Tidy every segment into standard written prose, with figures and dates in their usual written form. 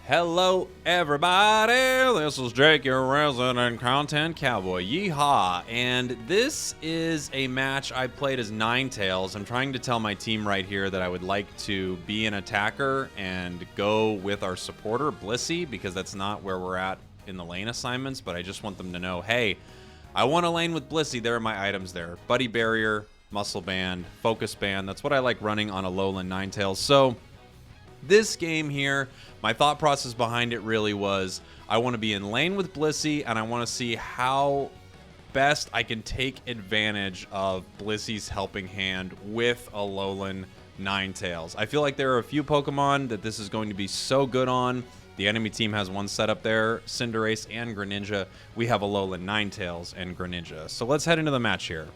Hello, everybody. This is Jake, your resident content cowboy. Yeehaw. And this is a match I played as Ninetales. I'm trying to tell my team right here that I would like to be an attacker and go with our supporter, Blissey, because that's not where we're at in the lane assignments. But I just want them to know, hey, I want to lane with Blissey. There are my items there. Buddy Barrier, Muscle Band, Focus Band. That's what I like running on a lowland Ninetales. So this game here, my thought process behind it really was I want to be in lane with Blissey, and I want to see how best I can take advantage of Blissey's helping hand with a lowland Ninetales. I feel like there are a few Pokemon that this is going to be so good on. The enemy team has one set up there, Cinderace and Greninja. We have a lowland Ninetales and Greninja. So let's head into the match here.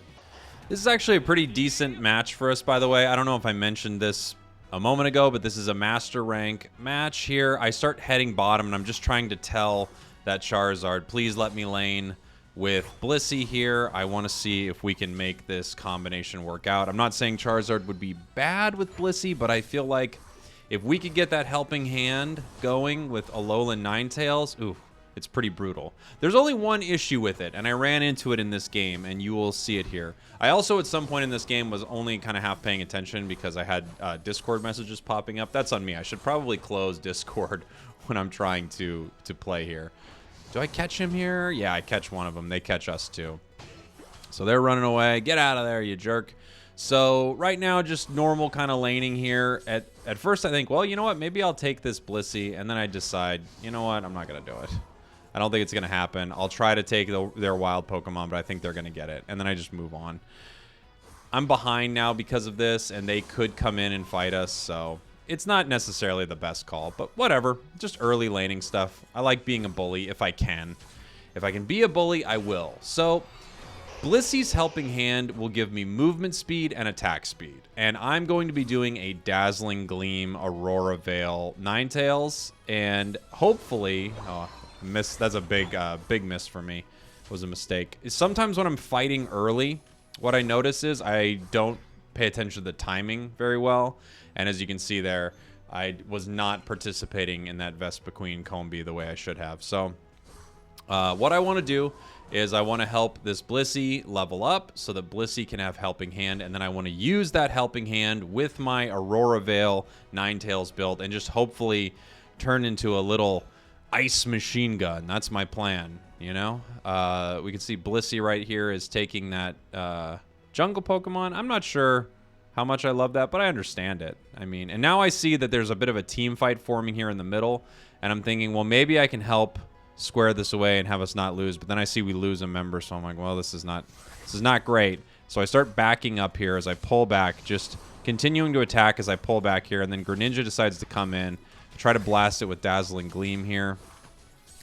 This is actually a pretty decent match for us, by the way. I don't know if I mentioned this a moment ago, but this is a master rank match here. I start heading bottom, and I'm just trying to tell that Charizard, please let me lane with Blissey here. I want to see if we can make this combination work out. I'm not saying Charizard would be bad with Blissey, but I feel like if we could get that helping hand going with a lowland Ninetales, ooh, it's pretty brutal. There's only one issue with it, and I ran into it in this game, and you will see it here. I also, at some point in this game, was only kind of half paying attention because I had Discord messages popping up. That's on me. I should probably close Discord when I'm trying to play here. Do I catch him here? Yeah, I catch one of them. They catch us too. So they're running away. Get out of there, you jerk. So right now, just normal kind of laning here. At first, I think, well, you know what? Maybe I'll take this Blissey, and then I decide, you know what? I'm not going to do it. I don't think it's going to happen. I'll try to take their wild Pokemon, but I think they're going to get it. And then I just move on. I'm behind now because of this, and they could come in and fight us. So it's not necessarily the best call, but whatever. Just early laning stuff. I like being a bully if I can. If I can be a bully, I will. So Blissey's helping hand will give me movement speed and attack speed. And I'm going to be doing a Dazzling Gleam Aurora Veil Ninetales. And hopefully... oh, miss. That's a big miss for me. It was a mistake. Sometimes when I'm fighting early, what I notice is I don't pay attention to the timing very well. And as you can see there, I was not participating in that Vespiquen Combi the way I should have. So what I want to do is I want to help this Blissey level up so that Blissey can have helping hand. And then I want to use that helping hand with my Aurora Veil Ninetales build and just hopefully turn into a little ice machine gun. That's my plan, you know? We can see Blissey right here is taking that jungle Pokemon. I'm not sure how much I love that, but I understand it. I mean, and now I see that there's a bit of a team fight forming here in the middle, and I'm thinking, well, maybe I can help square this away and have us not lose, but then I see we lose a member, so I'm like, well, this is not great. So I start backing up here as I pull back, just continuing to attack as I pull back here, and then Greninja decides to come in. Try to blast it with Dazzling Gleam here.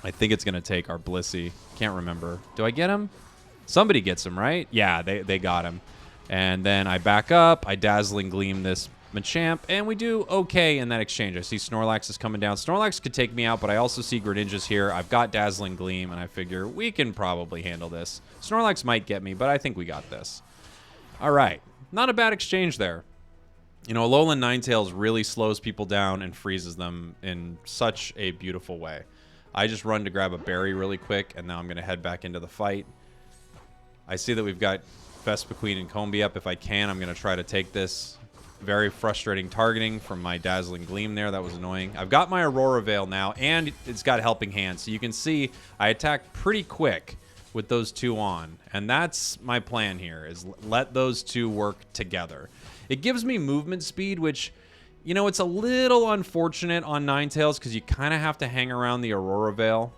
I think it's going to take our Blissey. Can't remember. Do I get him? Somebody gets him, right? Yeah, they got him. And then I back up. I Dazzling Gleam this Machamp. And we do okay in that exchange. I see Snorlax is coming down. Snorlax could take me out, but I also see Greninja's here. I've got Dazzling Gleam, and I figure we can probably handle this. Snorlax might get me, but I think we got this. All right. Not a bad exchange there. You know, Alolan Ninetales really slows people down and freezes them in such a beautiful way. I just run to grab a berry really quick, and now I'm going to head back into the fight. I see that we've got Vespiquen and Combi up. If I can, I'm going to try to take this. Very frustrating targeting from my Dazzling Gleam there. That was annoying. I've got my Aurora Veil now, and it's got Helping Hand. So you can see I attack pretty quick with those two on. And that's my plan here, is let those two work together. It gives me movement speed, which, you know, it's a little unfortunate on Ninetales because you kind of have to hang around the Aurora Veil.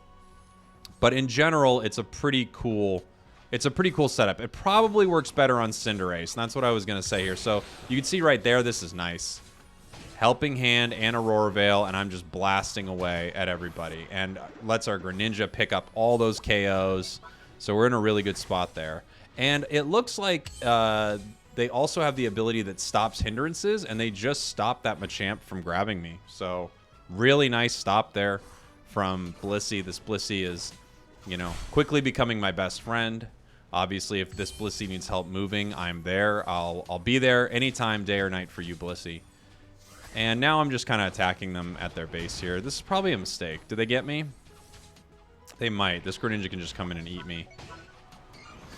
But in general, it's a pretty cool setup. It probably works better on Cinderace, and that's what I was going to say here. So you can see right there, this is nice. Helping Hand and Aurora Veil, and I'm just blasting away at everybody. And lets our Greninja pick up all those KOs. So we're in a really good spot there. And it looks like... they also have the ability that stops hindrances, and they just stopped that Machamp from grabbing me. So, really nice stop there from Blissey. This Blissey is, you know, quickly becoming my best friend. Obviously, if this Blissey needs help moving, I'm there. I'll be there anytime, day or night for you, Blissey. And now I'm just kind of attacking them at their base here. This is probably a mistake. Did they get me? They might. This Greninja can just come in and eat me.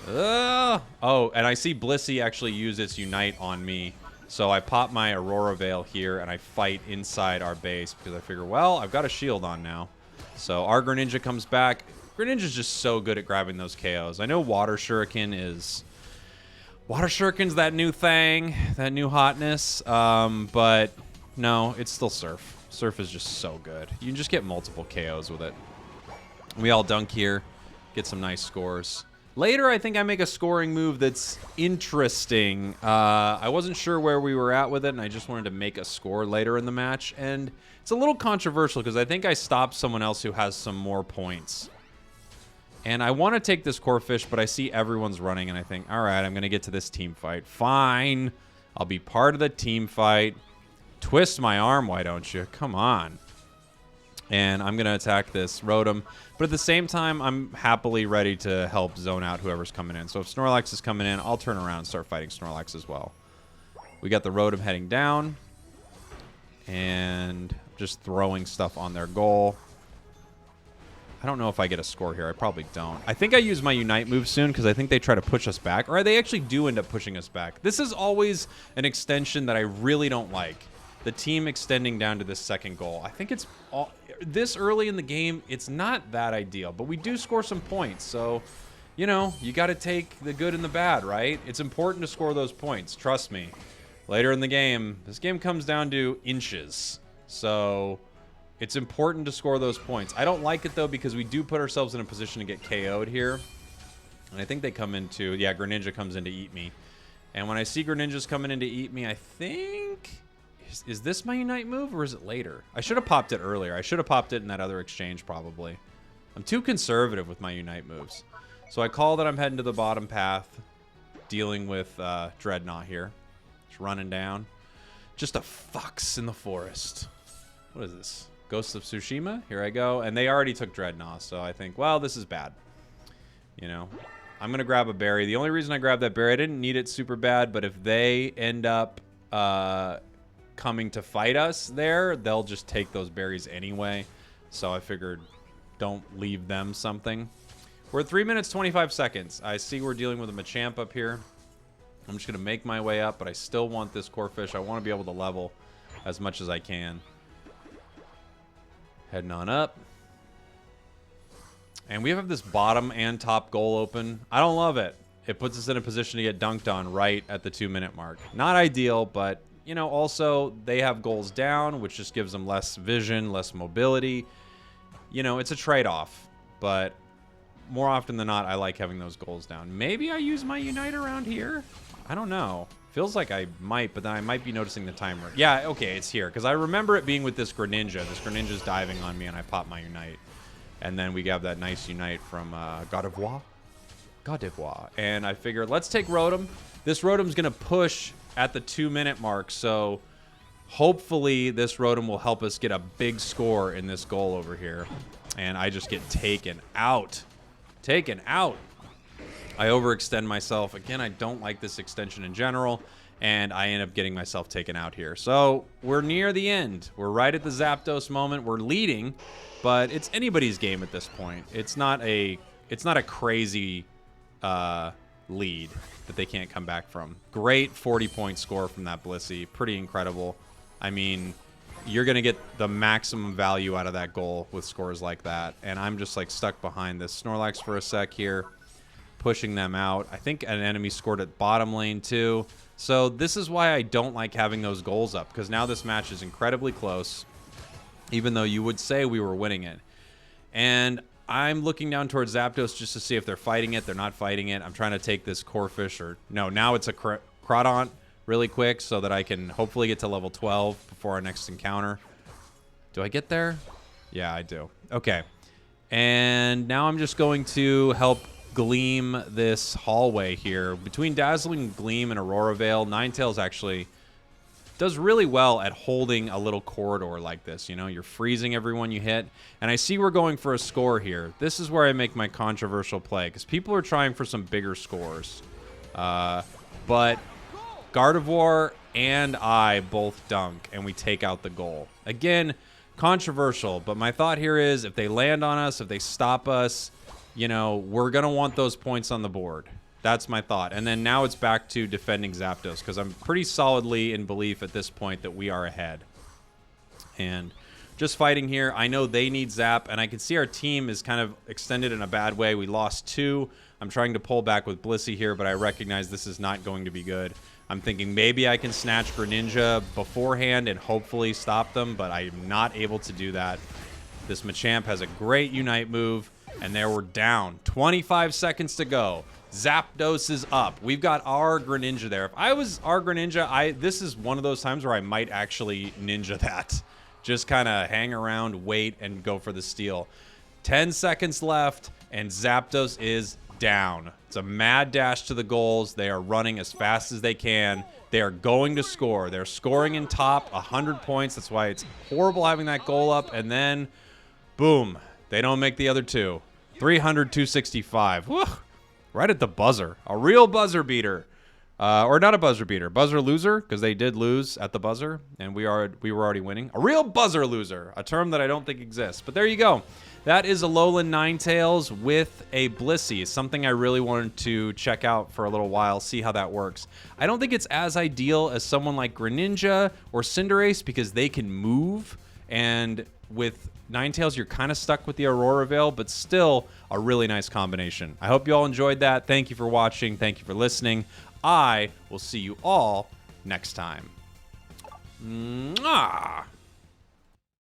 Oh, and I see Blissey actually use its Unite on me. So I pop my Aurora Veil here, and I fight inside our base because I figure, well, I've got a shield on now. So our Greninja comes back. Greninja's just so good at grabbing those KOs. I know Water Shuriken is... Water Shuriken's that new thing, that new hotness. But no, it's still Surf. Surf is just so good. You can just get multiple KOs with it. We all dunk here, get some nice scores. Later, I think I make a scoring move that's interesting. I wasn't sure where we were at with it, and I just wanted to make a score later in the match. And it's a little controversial because I think I stopped someone else who has some more points. And I want to take this Corphish, but I see everyone's running, and I think, all right, I'm going to get to this team fight. Fine. I'll be part of the team fight. Twist my arm, why don't you? Come on. And I'm going to attack this Rotom. But at the same time, I'm happily ready to help zone out whoever's coming in. So if Snorlax is coming in, I'll turn around and start fighting Snorlax as well. We got the Rotom heading down. And just throwing stuff on their goal. I don't know if I get a score here. I probably don't. I think I use my Unite move soon because I think they try to push us back. Or they actually do end up pushing us back. This is always an extension that I really don't like. The team extending down to this second goal. I think it's all, this early in the game, it's not that ideal, but we do score some points. So, you know, you got to take the good and the bad, right? It's important to score those points. Trust me. Later in the game, this game comes down to inches. So it's important to score those points. I don't like it, though, because we do put ourselves in a position to get KO'd here. And I think they come into, yeah, Greninja comes in to eat me. And when I see Greninjas coming in to eat me, I think... Is this my Unite move, or is it later? I should have popped it earlier. I should have popped it in that other exchange, probably. I'm too conservative with my Unite moves. So I call that I'm heading to the bottom path, dealing with Dreadnought here. Just running down. Just a fox in the forest. What is this? Ghost of Tsushima? Here I go. And they already took Dreadnought, so I think, well, this is bad. You know, I'm going to grab a berry. The only reason I grabbed that berry, I didn't need it super bad, but if they end up... coming to fight us there, they'll just take those berries anyway. So I figured don't leave them something. We're at 3 minutes, 25 seconds. I see we're dealing with a Machamp up here. I'm just going to make my way up, but I still want this Corphish. I want to be able to level as much as I can. Heading on up. And we have this bottom and top goal open. I don't love it. It puts us in a position to get dunked on right at the 2-minute mark. Not ideal, but... You know, also, they have goals down, which just gives them less vision, less mobility. You know, it's a trade-off. But more often than not, I like having those goals down. Maybe I use my Unite around here? I don't know. Feels like I might, but then I might be noticing the timer. Yeah, okay, it's here. Because I remember it being with this Greninja. This Greninja's diving on me, and I pop my Unite. And then we got that nice Unite from Gardevoir. And I figured, let's take Rotom. This Rotom's going to push... at the 2-minute mark, so hopefully this Rotom will help us get a big score in this goal over here. And I just get taken out. Taken out. I overextend myself. Again, I don't like this extension in general, and I end up getting myself taken out here. So we're near the end. We're right at the Zapdos moment. We're leading, but it's anybody's game at this point. It's not a crazy lead that they can't come back from. Great 40-point score from that Blissey. Pretty incredible. I mean, you're going to get the maximum value out of that goal with scores like that. And I'm just like stuck behind this Snorlax for a sec here, pushing them out. I think an enemy scored at bottom lane too. So this is why I don't like having those goals up, because now this match is incredibly close, even though you would say we were winning it. And I'm looking down towards Zapdos just to see if they're fighting it. They're not fighting it. I'm trying to take this Corphish, or no, now it's a Crawdaunt really quick so that I can hopefully get to level 12 before our next encounter. Do I get there? Yeah, I do. Okay. And now I'm just going to help Gleam this hallway here. Between Dazzling Gleam and Aurora Veil, Ninetales actually does really well at holding a little corridor like this. You know, you're freezing everyone you hit. And I see we're going for a score here. This is where I make my controversial play, because people are trying for some bigger scores. But Gardevoir and I both dunk, and we take out the goal. Again, controversial, but my thought here is if they land on us, if they stop us, you know, we're going to want those points on the board. That's my thought. And then now it's back to defending Zapdos, because I'm pretty solidly in belief at this point that we are ahead. And just fighting here. I know they need Zap, and I can see our team is kind of extended in a bad way. We lost 2. I'm trying to pull back with Blissey here, but I recognize this is not going to be good. I'm thinking maybe I can snatch Greninja beforehand and hopefully stop them, but I'm not able to do that. This Machamp has a great Unite move, and there we're down. 25 seconds to go. Zapdos is up. We've got our Greninja there. If I was our Greninja, this is one of those times where I might actually ninja that. Just kind of hang around, wait, and go for the steal. 10 seconds left, and Zapdos is down. It's a mad dash to the goals. They are running as fast as they can. They are going to score. They're scoring in top, 100 points. That's why it's horrible having that goal up. And then, boom, they don't make the other 2. 300, 265. Woo! Right at the buzzer. A real buzzer beater. Or not a buzzer beater. Buzzer loser, because they did lose at the buzzer, and we were already winning. A real buzzer loser. A term that I don't think exists. But there you go. That is Alolan Ninetales with a Blissey. Something I really wanted to check out for a little while, see how that works. I don't think it's as ideal as someone like Greninja or Cinderace because they can move, and with Ninetales, you're kind of stuck with the Aurora Veil, but still a really nice combination. I hope you all enjoyed that. Thank you for watching. Thank you for listening. I will see you all next time. Mwah!